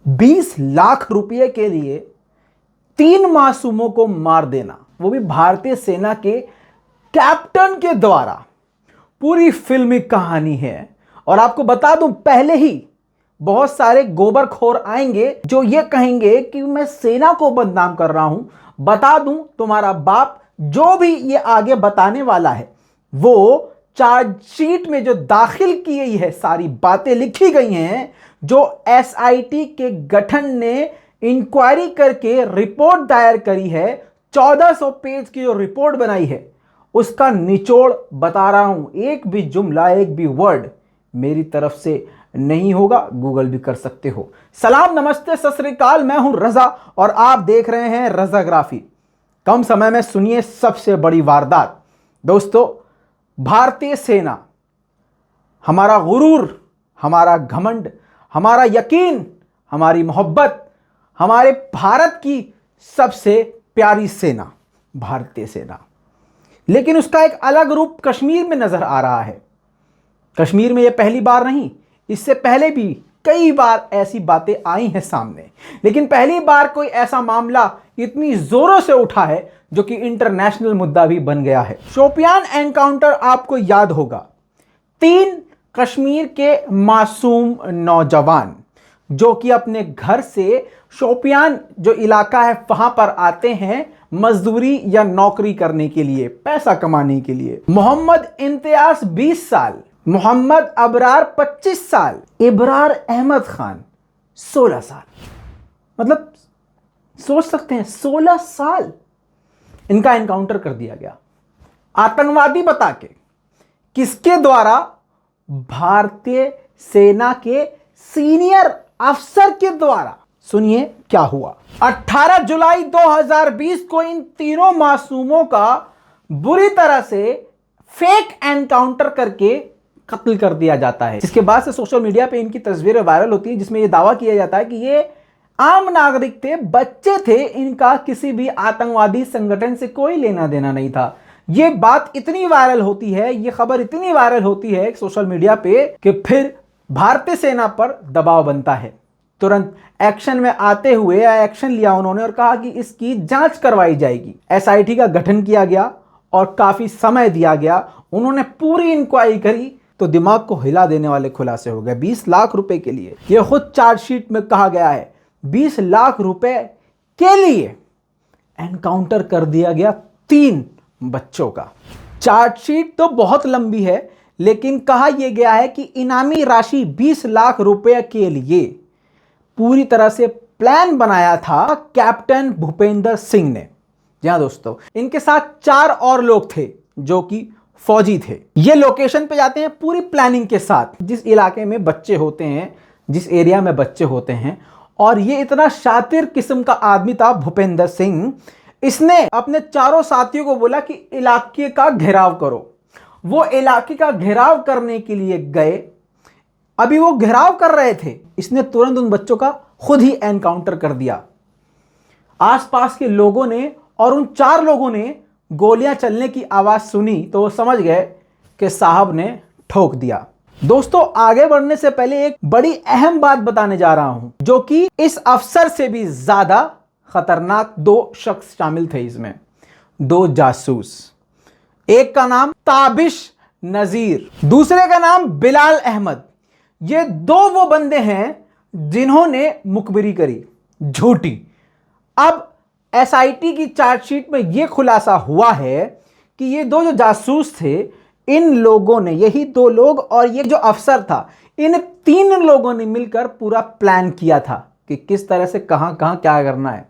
20 लाख रुपए के लिए 3 मासूमों को मार देना, वो भी भारतीय सेना के कैप्टन के द्वारा। पूरी फिल्मी कहानी है। और आपको बता दूं, पहले ही बहुत सारे गोबरखोर आएंगे जो ये कहेंगे कि मैं सेना को बदनाम कर रहा हूं। बता दूं, तुम्हारा बाप जो भी ये आगे बताने वाला है, वो चार्जशीट में जो दाखिल की गई है, सारी बातें लिखी गई हैं, जो एसआईटी के गठन ने इंक्वायरी करके रिपोर्ट दायर करी है, 1400 पेज की जो रिपोर्ट बनाई है, उसका निचोड़ बता रहा हूं। एक भी जुमला, एक भी वर्ड मेरी तरफ से नहीं होगा, गूगल भी कर सकते हो। सलाम, नमस्ते, सत श्री अकाल। मैं हूं रजा और आप देख रहे हैं रजाग्राफी। कम समय में सुनिए सबसे बड़ी वारदात। दोस्तों, भारतीय सेना हमारा गुरूर, हमारा घमंड, हमारा यकीन, हमारी मोहब्बत, हमारे भारत की सबसे प्यारी सेना भारतीय सेना। लेकिन उसका एक अलग रूप कश्मीर में नजर आ रहा है। कश्मीर में यह पहली बार नहीं, इससे पहले भी कई बार ऐसी बातें आई हैं सामने, लेकिन पहली बार कोई ऐसा मामला इतनी जोरों से उठा है जो कि इंटरनेशनल मुद्दा भी बन गया है। शोपियान एनकाउंटर आपको याद होगा। 3 कश्मीर के मासूम नौजवान जो कि अपने घर से शोपियान जो इलाका है वहां पर आते हैं मजदूरी या नौकरी करने के लिए, पैसा कमाने के लिए। मोहम्मद इम्तियाज 20 साल, मोहम्मद अबरार 25 साल, इब्रार अहमद खान 16 साल। मतलब सोच सकते हैं, 16 साल इनका एनकाउंटर कर दिया गया आतंकवादी बता के। किसके द्वारा? भारतीय सेना के सीनियर अफसर के द्वारा। सुनिए क्या हुआ। 18 जुलाई 2020 को इन तीनों मासूमों का बुरी तरह से फेक एनकाउंटर करके कत्ल कर दिया जाता है। इसके बाद से सोशल मीडिया पे इनकी तस्वीरें वायरल होती है जिसमें यह दावा किया जाता है कि ये आम नागरिक थे, बच्चे थे, इनका किसी भी आतंकवादी संगठन से कोई लेना देना नहीं था। ये बात इतनी वायरल होती है, ये खबर इतनी वायरल होती है सोशल मीडिया पे कि फिर भारतीय सेना पर दबाव बनता है। तुरंत एक्शन में आते हुए एक्शन लिया उन्होंने और कहा कि इसकी जांच करवाई जाएगी। एसआईटी का गठन किया गया और काफी समय दिया गया। उन्होंने पूरी इंक्वायरी करी तो दिमाग को हिला देने वाले खुलासे हो गए। 20 लाख रुपए के लिए, यह खुद चार्जशीट में कहा गया है, 20 लाख रुपए के लिए एनकाउंटर कर दिया गया 3 बच्चों का। चार्जशीट तो बहुत लंबी है, लेकिन कहा यह गया है कि इनामी राशि 20 लाख रुपए के लिए पूरी तरह से प्लान बनाया था कैप्टन भूपेंद्र सिंह ने। जी हाँ दोस्तों, इनके साथ 4 और लोग थे जो कि फौजी थे। ये लोकेशन पे जाते हैं पूरी प्लानिंग के साथ, जिस इलाके में बच्चे होते हैं, जिस एरिया में बच्चे होते हैं। और ये इतना शातिर किस्म का आदमी था भूपेंद्र सिंह, इसने अपने चारों साथियों को बोला कि इलाके का घेराव करो। वो इलाके का घेराव करने के लिए गए। अभी वो घेराव कर रहे थे, इसने तुरंत उन बच्चों का खुद ही एनकाउंटर कर दिया। आसपास के लोगों ने और उन 4 लोगों ने गोलियां चलने की आवाज सुनी तो वो समझ गए कि साहब ने ठोक दिया। दोस्तों, आगे बढ़ने से पहले एक बड़ी अहम बात बताने जा रहा हूं, जो कि इस अफसर से भी ज्यादा खतरनाक 2 शख्स शामिल थे इसमें, 2 जासूस। एक का नाम ताबिश नजीर, दूसरे का नाम बिलाल अहमद। ये 2 वो बंदे हैं जिन्होंने मुखबिरी करी, झूठी। अब एसआईटी की चार्जशीट में यह खुलासा हुआ है कि ये 2 जो जासूस थे, इन लोगों ने, यही 2 लोग और ये जो अफसर था, इन 3 लोगों ने मिलकर पूरा प्लान किया था कि किस तरह से कहां कहां क्या करना है।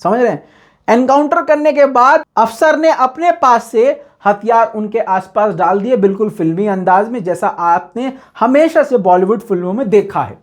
समझ रहे हैं? एनकाउंटर करने के बाद अफसर ने अपने पास से हथियार उनके आसपास डाल दिए, बिल्कुल फिल्मी अंदाज में, जैसा आपने हमेशा से बॉलीवुड फिल्मों में देखा है।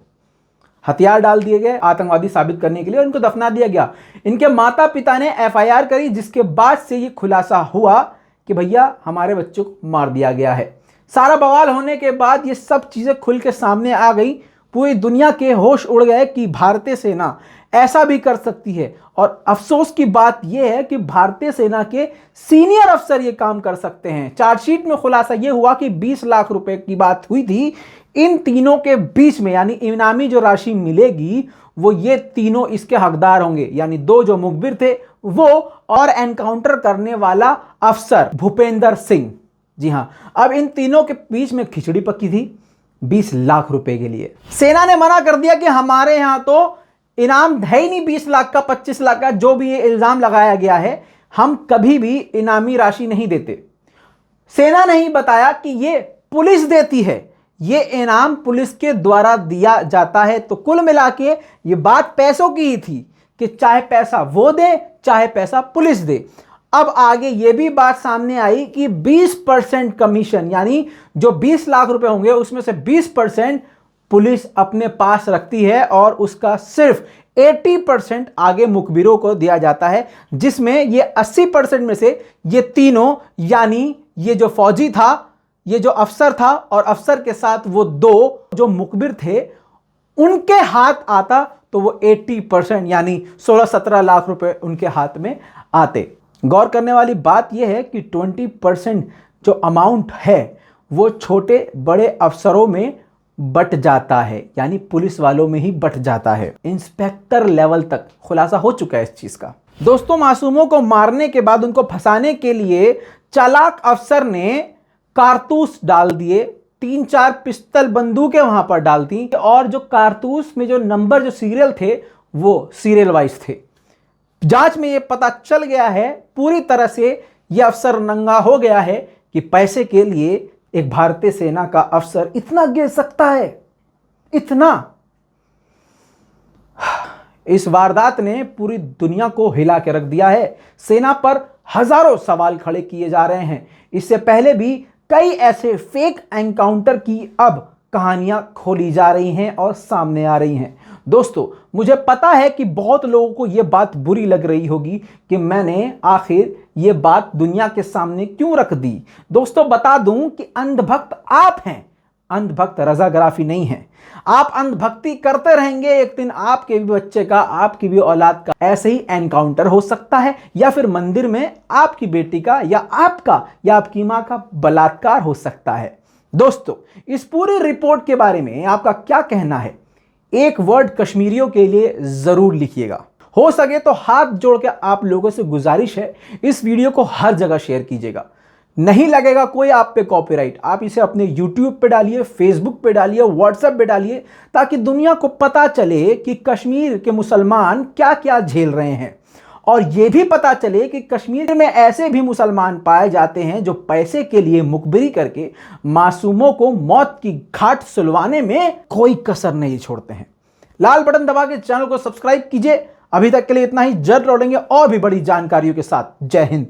हथियार डाल दिए गए आतंकवादी साबित करने के लिए, उनको दफना दिया गया। इनके माता पिता ने एफआईआर करी, जिसके बाद से ये खुलासा हुआ कि भैया हमारे बच्चों को मार दिया गया है। सारा बवाल होने के बाद ये सब चीजें खुल के सामने आ गई। पूरी दुनिया के होश उड़ गए कि भारतीय सेना ऐसा भी कर सकती है। और अफसोस की बात यह है कि भारतीय सेना के सीनियर अफसर ये काम कर सकते हैं। चार्जशीट में खुलासा यह हुआ कि 20 लाख रुपए की बात हुई थी। इन तीनों के बीच में यानी इनामी जो राशि मिलेगी वो ये तीनों इसके हकदार होंगे, यानी दो जो मुखबिर थे वो और एनकाउंटर करने वाला अफसर भूपेंद्र सिंह। जी हां, अब इन तीनों के बीच में खिचड़ी पकी थी 20 लाख रुपए के लिए। सेना ने मना कर दिया कि हमारे यहां तो इनाम है ही नहीं 20 लाख का, 25 लाख का, जो भी ये इल्जाम लगाया गया है, हम कभी भी इनामी राशि नहीं देते। सेना ने ही बताया कि ये पुलिस देती है, ये इनाम पुलिस के द्वारा दिया जाता है। तो कुल मिला के ये बात पैसों की ही थी कि चाहे पैसा वो दे चाहे पैसा पुलिस दे। अब आगे ये भी बात सामने आई कि 20% कमीशन, यानी जो 20 लाख रुपए होंगे उसमें से 20% पुलिस अपने पास रखती है और उसका सिर्फ 80% आगे मुखबिरों को दिया जाता है, जिसमें ये 80% में से ये तीनों, यानी ये जो फौजी था, ये जो अफसर था और अफसर के साथ वो दो जो मुखबिर थे, उनके हाथ आता तो वो 80% यानी 16-17 लाख रुपए उनके हाथ में आते। गौर करने वाली बात यह है कि 20% जो अमाउंट है वो छोटे बड़े अफसरों में बट जाता है, यानी पुलिस वालों में ही बट जाता है। इंस्पेक्टर लेवल तक खुलासा हो चुका है इस चीज का। दोस्तों, मासूमों को मारने के बाद उनको फंसाने के लिए चालाक अफसर ने कारतूस डाल दिए, 3-4 पिस्तल बंदूकें वहां पर डाल दी और जो कारतूस में जो नंबर जो सीरियल थे वो सीरियल वाइज थे। जांच में ये पता चल गया है पूरी तरह से, ये अफसर नंगा हो गया है कि पैसे के लिए एक भारतीय सेना का अफसर इतना गिर सकता है, इतना। इस वारदात ने पूरी दुनिया को हिला के रख दिया है। सेना पर हजारों सवाल खड़े किए जा रहे हैं। इससे पहले भी कई ऐसे फेक एनकाउंटर की अब कहानियां खोली जा रही हैं और सामने आ रही हैं। दोस्तों, मुझे पता है कि बहुत लोगों को यह बात बुरी लग रही होगी कि मैंने आखिर ये बात दुनिया के सामने क्यों रख दी। दोस्तों, बता दूं कि अंधभक्त आप हैं, अंधभक्त रजाग्राफी नहीं है। आप अंधभक्ति करते रहेंगे, एक दिन आपके भी बच्चे का, आपकी भी औलाद का ऐसे ही एनकाउंटर हो सकता है, या फिर मंदिर में आपकी बेटी का या आपका या आपकी मां का बलात्कार हो सकता है। दोस्तों, इस पूरी रिपोर्ट के बारे में आपका क्या कहना है? एक वर्ड कश्मीरियों के लिए जरूर लिखिएगा। हो सके तो हाथ जोड़ के आप लोगों से गुजारिश है, इस वीडियो को हर जगह शेयर कीजिएगा। नहीं लगेगा कोई आप पे कॉपीराइट, आप इसे अपने YouTube पे डालिए, Facebook पे डालिए, WhatsApp पे डालिए, ताकि दुनिया को पता चले कि कश्मीर के मुसलमान क्या क्या झेल रहे हैं। और यह भी पता चले कि कश्मीर में ऐसे भी मुसलमान पाए जाते हैं जो पैसे के लिए मुखबिरी करके मासूमों को मौत की घाट सुलवाने में कोई कसर नहीं छोड़ते हैं। लाल बटन दबा के चैनल को सब्सक्राइब कीजिए। अभी तक के लिए इतना ही। जल्द लौटेंगे और भी बड़ी जानकारियों के साथ। जय हिंद।